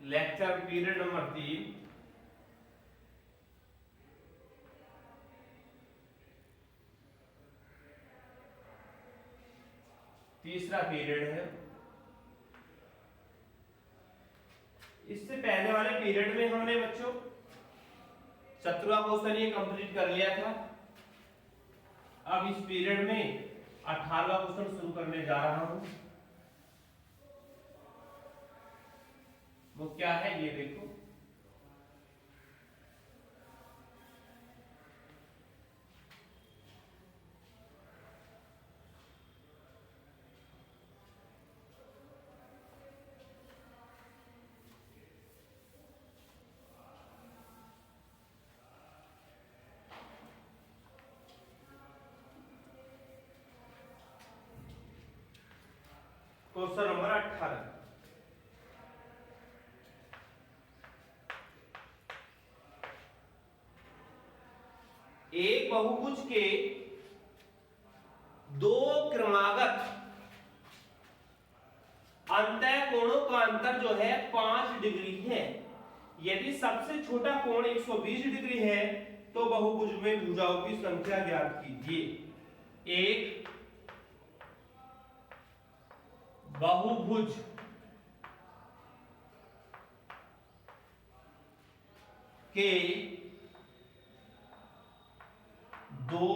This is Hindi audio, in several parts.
लेक्चर पीरियड नंबर 3, तीसरा पीरियड है। इससे पहले वाले पीरियड में हमने बच्चों 17वां क्वेश्चन ये कंप्लीट कर लिया था। अब इस पीरियड में 18वां क्वेश्चन शुरू करने जा रहा हूं। वो क्या है ये देखो। क्वेश्चन नंबर 18, एक बहुभुज के दो क्रमागत अंतः कोणों का अंतर जो है 5 डिग्री है। यदि सबसे छोटा कोण 120 डिग्री है तो बहुभुज में भुजाओं की संख्या ज्ञात कीजिए। एक बहुभुज के दो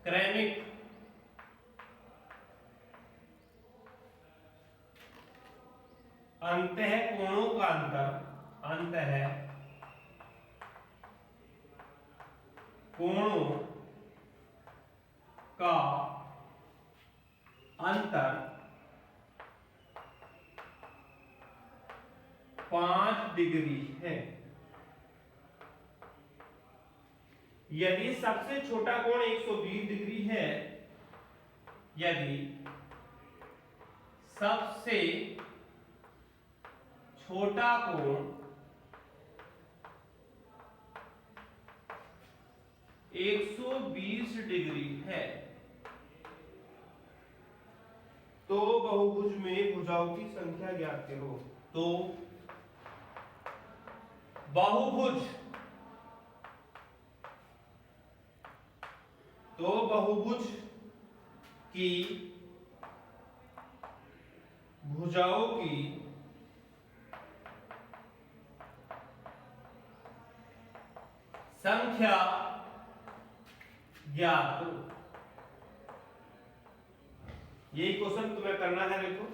क्रमिक अंतः कोणों का कोणों का अंतर 5 डिग्री है। यदि सबसे छोटा कोण 120 डिग्री है, यदि सबसे छोटा कोण 120 डिग्री है तो बहुभुज में भुजाओं की संख्या ज्ञात करो। तो बहुभुज की भुजाओं की संख्या ज्ञात करो। यही क्वेश्चन तुम्हें करना है। देखो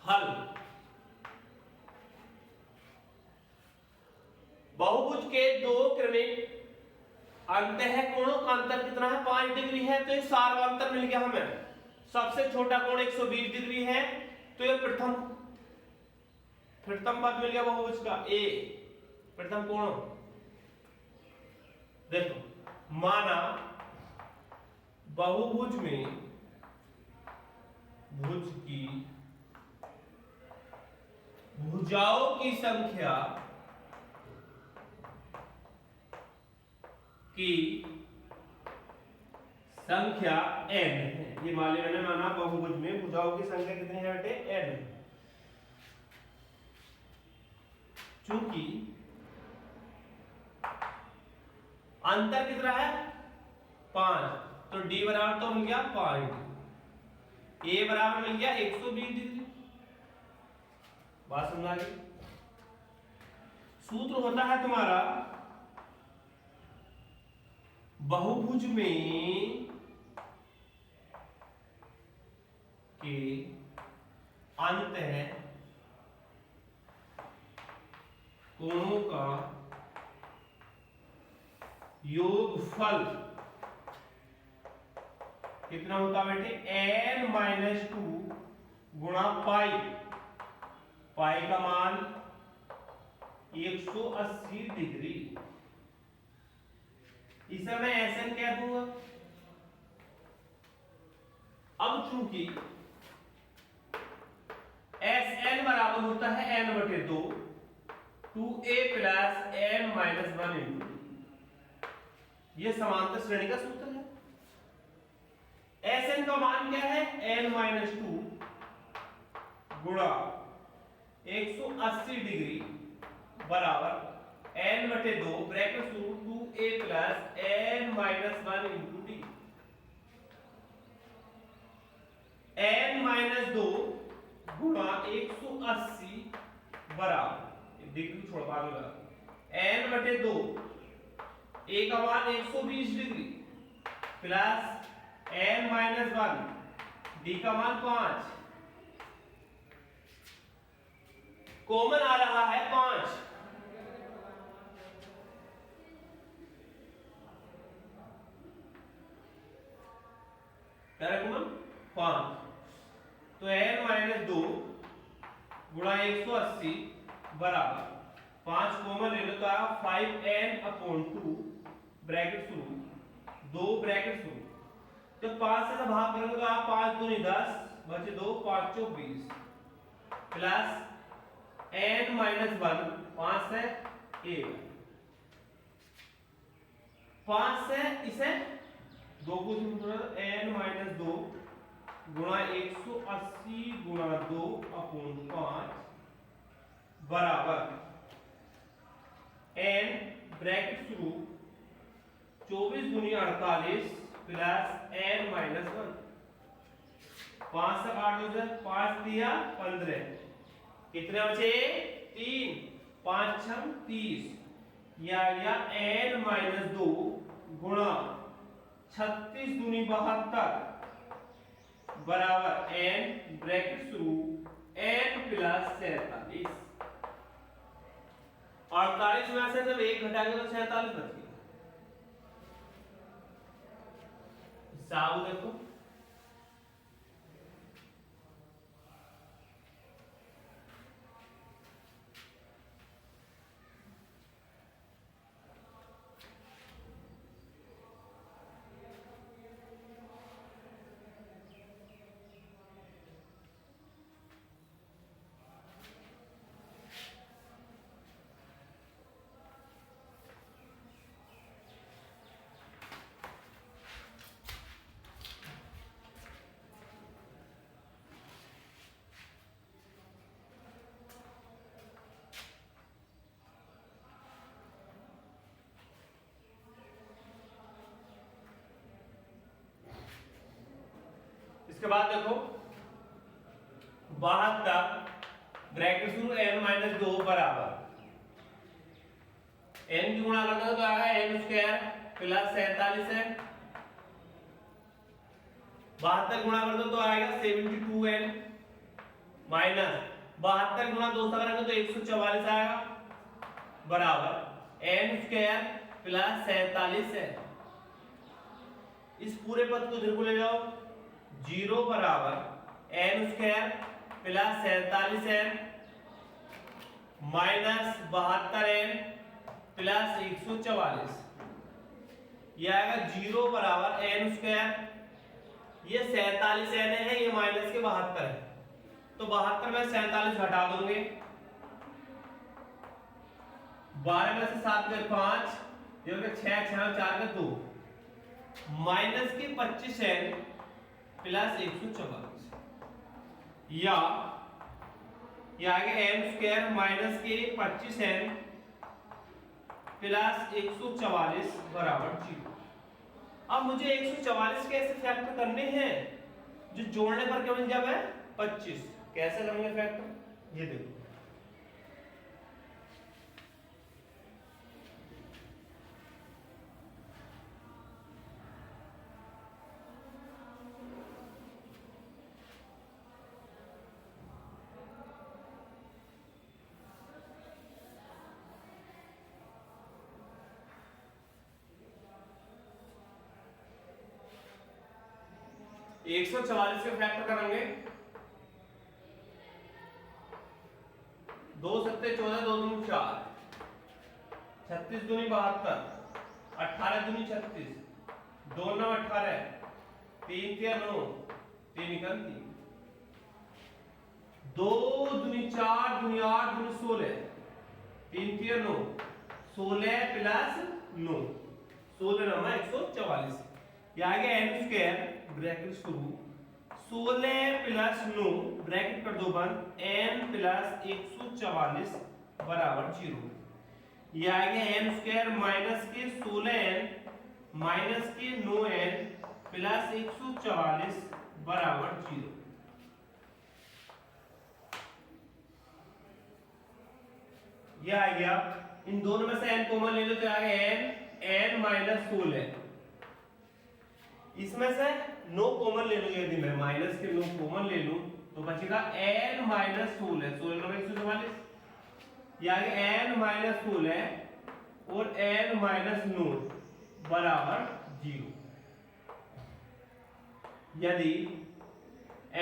हल, बहुभुज के दो क्रमिक अंतः कोणों का अंतर कितना है? 5 डिग्री है। तो ये सार्वंतर मिल गया हमें। सबसे छोटा कोण 120 डिग्री है तो ये प्रथम पद मिल गया बहुभुज का। ए प्रथम कोण। देखो माना बहुभुज में भुज की भुजाओं की संख्या n है। ये मान लिया मैंने, माना बहुभुज में भुजाओं की संख्या कितनी है बेटे? n। चूंकि अंतर कितना है? 5, तो d बराबर तो मिल गया 5, a बराबर मिल गया 120 डिग्री। बात समझा गई? सूत्र होता है तुम्हारा बहुभुज में के अंतः कोणों का योगफल कितना होता है बेटे? n-2 गुणा पाई। पाई का मान 180 डिग्री। इसे मैं Sn कह दूंगा। अब चूंकि Sn बराबर होता है n/2 2a + n-1 इंटू। यह समांतर श्रेणी का सूत्र है। एस एन का मान क्या है, n माइनस टू गुणा 180 डिग्री बराबर n बटे दो ब्रैकेट शुरू 2a plus n minus one into D. n minus दो गुणा 180 बराबर डिग्री छोड़ बाद में लगा n बटे दो a का मान 120 degree plus n minus one d का मान 5, कॉमन आ रहा है 5, कॉमन 5, तो n माइनस दो गुणा 180 बराबर 5 कॉमन ले लो तो आया 5n अपॉन 2 ब्रैकेट शुरू 2 ब्रैकेट शुरू, जब 5 से भाग करोगे तो आप 5 दूनी 10 बचे 2 5 चौक 20 प्लस n माइनस वन 5 से 1 5 से इसे 2 को n माइनस 2 गुणा 180 गुणा 2 अपॉन 5 बराबर n ब्रैकेट शुरू 24 दूनी 48 प्लस n माइनस वन 5 से काट दो, 5 दिया 15, कितने बचे 3, 5 छम 30, या n माइनस दो गुणा 36 दूनी 72 बराबर n ब्रैकेट शुरू n प्लस 47, 48 में से जब 1 घटाएंगे तो 47 बचेगा। हिसाब देखो इसके बाद देखो 72 ब्रैकेट शुरू n माइनस दो बराबर n की गुणा करना तो आएगा n स्क्वायर प्लस 47 है, 72 गुणा कर दो तो आएगा 72n माइनस 72 गुणा 2 से करेंगे तो 144 आएगा बराबर n स्क्वायर प्लस 47 है। इस पूरे पद को इधर को ले जाओ, 0 बराबर n square plus 47n minus 72n plus 144, यह आएगा 0 बराबर n स्क्वायर, ये 47n है, ये माइनस के 72 है, तो 72 में 47 घटा दोगे, 12 में से 7 गए 5, ये हो गया 6 6 4 गए 2 माइनस के 25n प्लस 144, या आगे n स्क्वायर माइनस के 25n प्लस 144 बराबर 0। अब मुझे 144 कैसे फैक्टर करने हैं, जो जोड़ने पर क्या बन जाए 25, कैसे करेंगे फैक्टर, ये देखो 144 के फैक्टर करेंगे, 2 सत्ते 14, 2 दूनी 4, 36 दूनी 72, 18 दूनी 36, 2 9 18, 3 3 9, 3 निकल 3, 2 दूनी 4 दूनी 8 दूनी 16, 3 3 9, 16 प्लस 9, 16 9 144, ये आ गया n स्क्वायर ब्रैकेट शुरू 16 प्लस 9 ब्रैकेट कर दो बंद n प्लस 144 बराबर 0। ये आ गया n स्क्वायर माइनस के 16n माइनस के 9n प्लस 144 बराबर 0। ये आ गया, इन दोनों में से n कॉमन ले लो तो आ गया n माइनस 16। इसमें से 9 कॉमन ले लो, यदि मैं माइनस के 9 कॉमन ले लूं तो बचेगा n माइनस 16, 16 में 144, ये आ गया n माइनस 16 और n माइनस 9 बराबर 0। यदि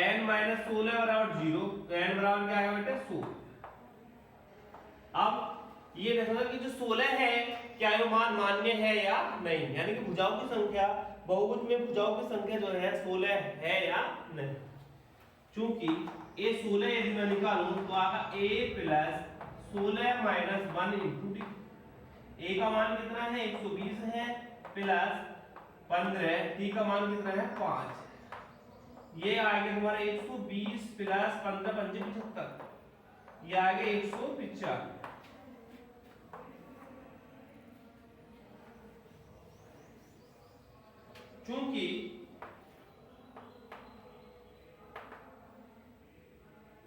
n माइनस 16 बराबर 0 तो n बराबर क्या है बेटे 16। अब ये देखना कि जो 16 है क्या ये मान मान्य है या नहीं, यानी कि भुजाओं की संख्या, बहुभुज में भुजाओं की संख्या जो है 16 है या नहीं। चूंकि a 16 यदि मैं निकालूं तो आगा a plus 16 minus 1 into D. a का मान कितना है 120 है प्लस 15, d का मान कितना है 5। ये आ गया तुम्हारा 120 प्लस 15 पंजे 75, ये आ गया 195। चूंकि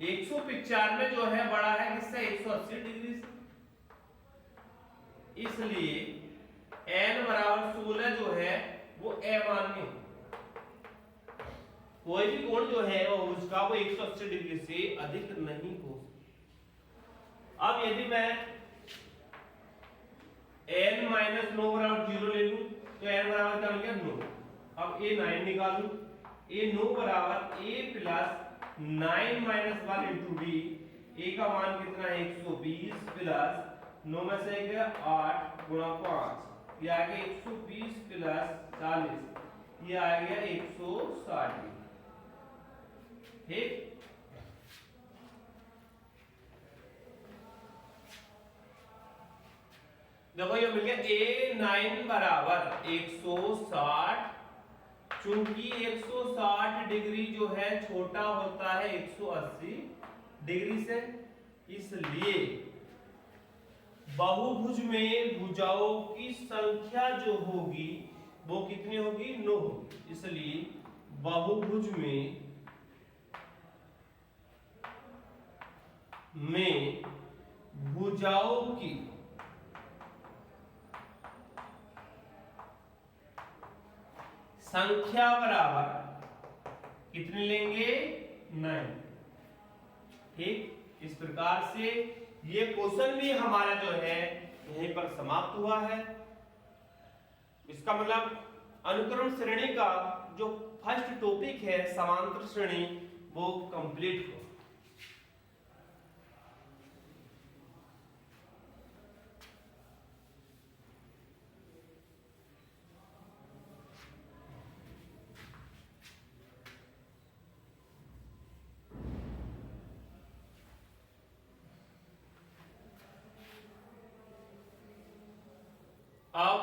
195 जो है बड़ा है किससे 180 डिग्री से, इसलिए n बराबर 16 जो है वो अमान्य। कोई भी कोण जो है उसका वो 180 डिग्री से अधिक नहीं हो। अब यदि मैं n माइनस 9 बराबर 0 ले लूं तो n बराबर क्या हो गया 9। अब a 9 निकालूं, a 9 बराबर a plus 9 minus 1 into D. a का मान कितना है 120 प्लस 9 में से गया 8 गुणा 5, ये आ गया 120 प्लस 40, ये आ गया 160। ठीक, देखो ये मिल गया a9 बराबर 160। चूंकि 160 डिग्री जो है छोटा होता है 180 डिग्री से, इसलिए बहुभुज में भुजाओं की संख्या जो होगी वो कितनी होगी 9 होगी। इसलिए बहुभुज में भुजाओं की संख्या बराबर कितने लेंगे 9। ठीक, इस प्रकार से ये क्वेश्चन भी हमारा जो है यहीं पर समाप्त हुआ है। इसका मतलब अनुक्रम श्रेणी का जो फर्स्ट टॉपिक है समांतर श्रेणी वो कंप्लीट हुआ। अब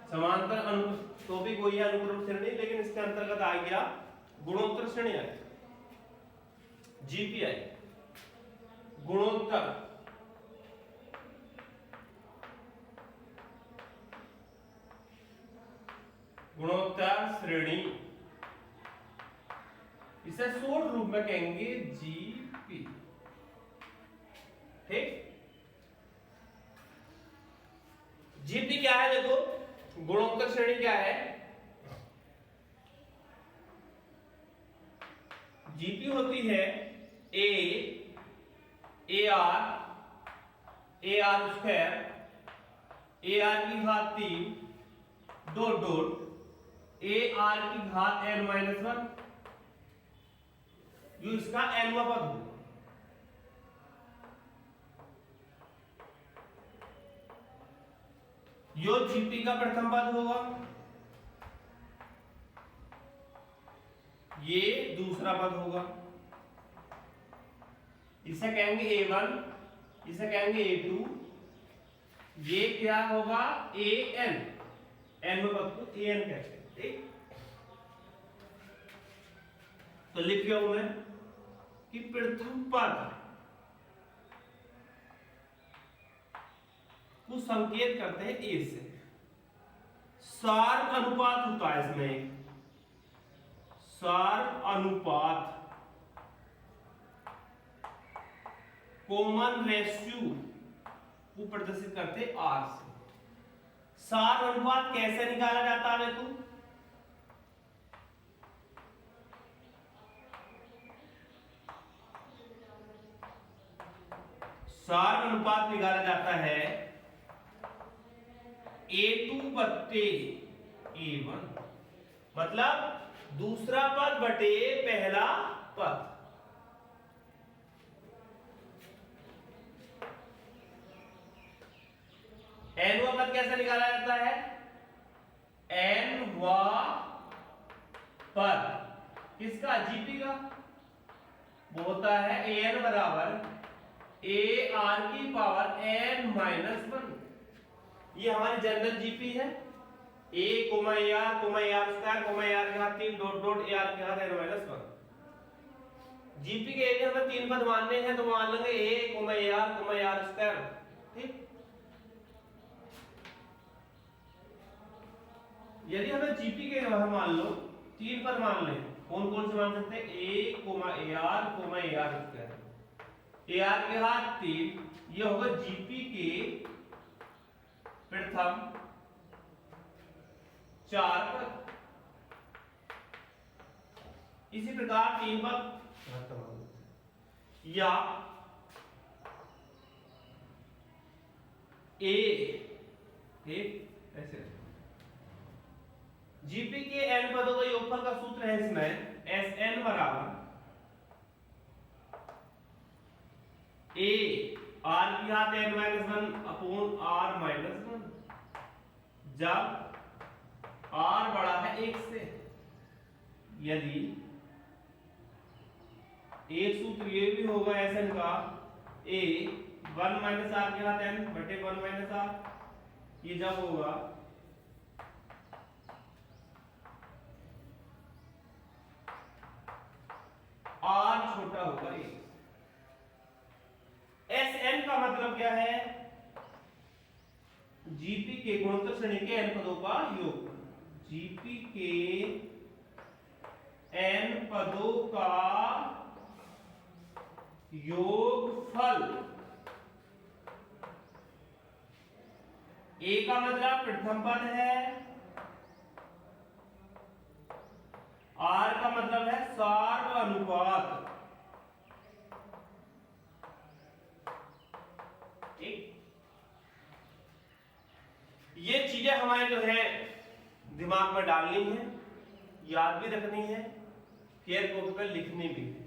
समांतर टॉपिक वही है अनुक्रम श्रेणी, लेकिन इसके अंतर्गत आ गया गुणोत्तर श्रेणी आई, जीपीआई गुणोत्तर श्रेणी, इसे शॉर्ट रूप में कहेंगे जीपी। ठीक, जीपी क्या है देखो, गुणोत्तर श्रेणी क्या है, जीपी होती है ए आर स्क्वायर ए आर की घात 3 डॉट डॉट ए आर की घात n माइनस 1, जो इसका nवा पद हो। यो जीपी का प्रथम पद होगा, ये दूसरा पद होगा। इसे कहेंगे A1, इसे कहेंगे A2, ये क्या होगा ए एन, एन में पद को ए एन कहते हैं, ठीक। तो लिख दिया हूं मैं कि प्रथम पद को संकेत करते हैं ए से। सार अनुपात होता है इसमें, सार अनुपात कॉमन रेशियो को प्रदर्शित करते आर से। सार अनुपात कैसे निकाला जाता है देखो, सार अनुपात निकाला जाता है A2 बट्टे A1, मतलब दूसरा पद बटे पहला पद। एन पद कैसे निकाला जाता है, एन पद किसका, जीपी का, वो होता है ए एन बराबर ए आर की पावर एन माइनस वन। ये हमारी जनरल जीपी है, a comma a r square comma a r के हाथ 3 डॉट डॉट ए आर के हाथ एन माइनस वन। जीपी के एरिया में 3 पद मानने हैं तो मान लेंगे a comma a r square, ठीक। यदि हमें जीपी के मान लो 3 पद मान लें, कौन कौन से मान सकते हैं, a comma a r square, a r के हाथ 3, ये होगा जीपी के प्रथम 4 पद। इसी प्रकार 3 पद या ऐसे जीपी के एन पदों का योगफल का सूत्र है इसमें एस एन बराबर ए आर की घात N minus one upon R minus one, जब आर बड़ा है 1 से। यदि एक सूत्र ये भी होगा एस एन का ए 1 माइनस आर की घात एन बटे 1 माइनस आर, ये जब होगा आर छोटा होगा 1। एस एन का मतलब क्या है, जीपी के गुणोत्तर श्रेणी के एन पदों का योग, जीपी के एन पदों का योगफल। ए का मतलब प्रथम पद है, आर का मतलब है सार अनुपात, ठीक। ये चीजें हमारे जो है दिमाग में डालनी है, याद भी रखनी है, फेयर कॉपी पर लिखनी भी है।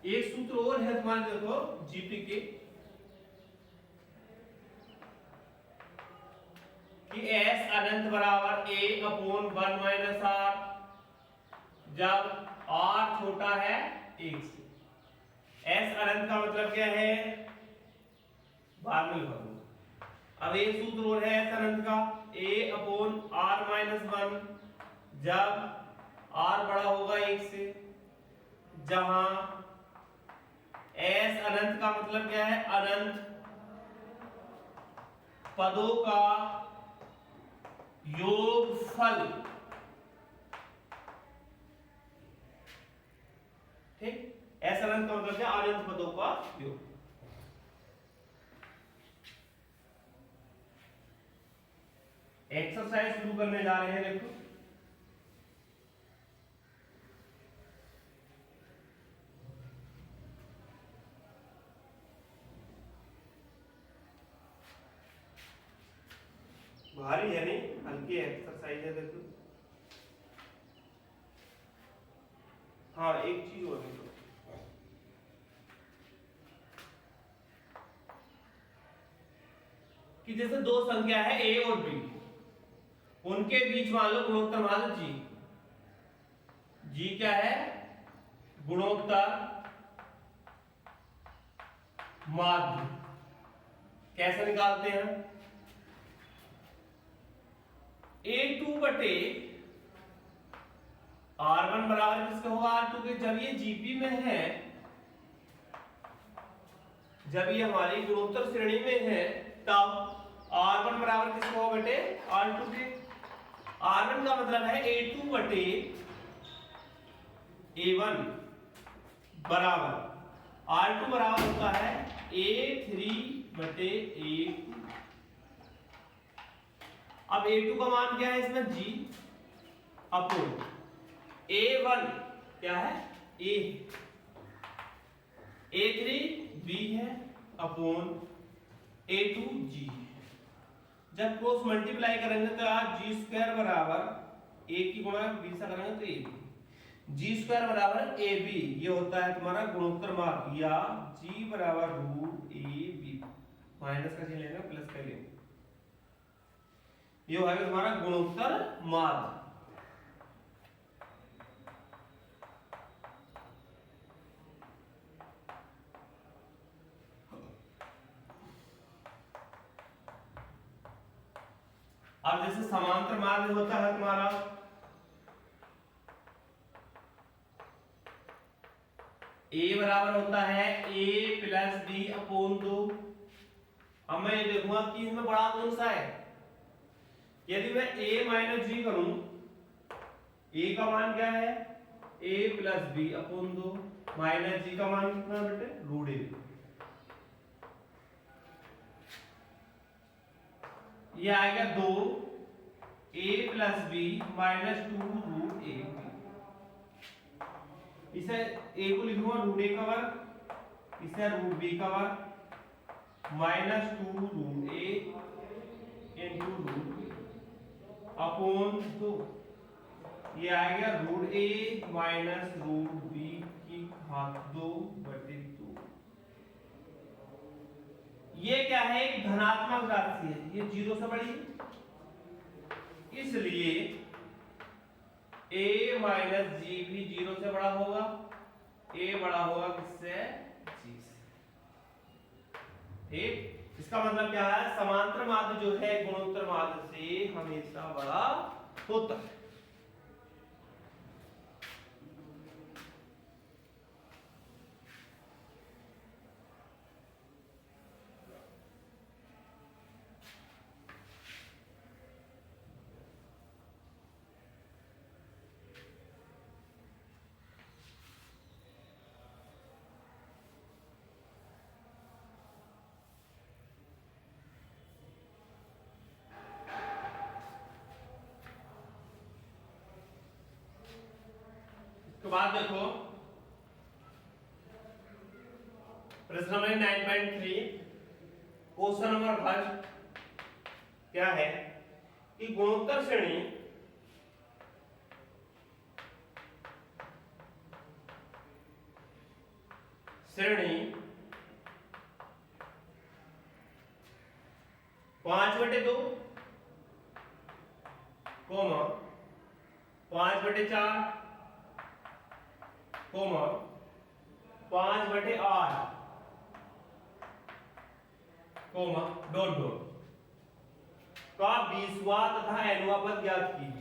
एक सूत्र और है तुम्हारे देखो जीपी के कि एस अनंत बराबर ए अपॉन 1 माइनस आर, जब आर छोटा है 1 से। एस अनंत का मतलब क्या है, बाद में लिखूंगा। अब एक सूत्र और है एस अनंत का, ए अपॉन आर माइनस 1, जब आर बड़ा होगा 1 से, जहां एस अनंत का मतलब क्या है, अनंत पदों का योगफल, ठीक। एस अनंत का मतलब क्या, अनंत पदों का योग। एक्सरसाइज शुरू करने जा रहे हैं, देखो भारी है नहीं, हल्की एक्सरसाइज है, देखो। हाँ एक चीज और देखो, कि जैसे दो संख्या है ए और बी, उनके बीच मान लो गुणोत्तर मान लो जी। जी क्या है, गुणोत्तर माध्य कैसे निकालते हैं? A2 बटे R1 बराबर किसका होगा? R2 के। जब ये जीपी में है, जब ये हमारी गुणोत्तर श्रेणी में है, तब R1 बराबर किसका होगा बेटे? R2 के। R1 का मतलब है A2 बटे A1 बराबर R2 बराबर होता है A3 बटे A2। अब A2 का मान क्या है इसमें? G अपोन A1 क्या है? A, A3 B है अपोन A2 G। जब क्रॉस मल्टीप्लाई करेंगे तो आज जी स्क्वायर बराबर A की गुणा B से करेंगे तो AB, जी स्क्वायर बराबर AB। ये होता है तुम्हारा गुणोत्तर माध्य, या G बराबर रूट AB। माइनस का चिन्ह लेंगे, प्लस का लेंगे, ये होगा तुम्हारा गुणोत्तर माध्य। अब जैसे समांतर माध्य होता है तुम्हारा A बराबर होता है A प्लस B अपोन 2। अब मैं ये देखूंगा कि इसमें बड़ा कौन सा है। यदि मैं A माइनस G करूं, A का मान क्या है? A plus B upon 2, minus G का मान कितना बेटे? Root A। ये आएगा 2 A plus B minus 2 root A। इसे A को लिखूंगा रूट A का वर्ग, इसे रूट B का वर्ग, minus 2 root A into root B upon 2। ये आएगा root A minus root B की घात 2 बटे 2। ये क्या है? एक धनात्मक राशि है, ये 0 से बड़ी है, इसलिए A माइनस G भी 0 से बड़ा होगा। A बड़ा होगा किससे? G से। ठीक, इसका मतलब क्या है? समांतर माध्य जो है गुणोत्तर माध्य से हमेशा बड़ा होता है। तो बात देखो, प्रश्न नंबर 9.3 क्वेश्चन नंबर फर्स्ट क्या है कि गुणोत्तर श्रेणी श्रेणी 5/2 comma 5/4 comma 5/8 comma dot dot का 20वां तथा nवां पद ज्ञात कीजिए।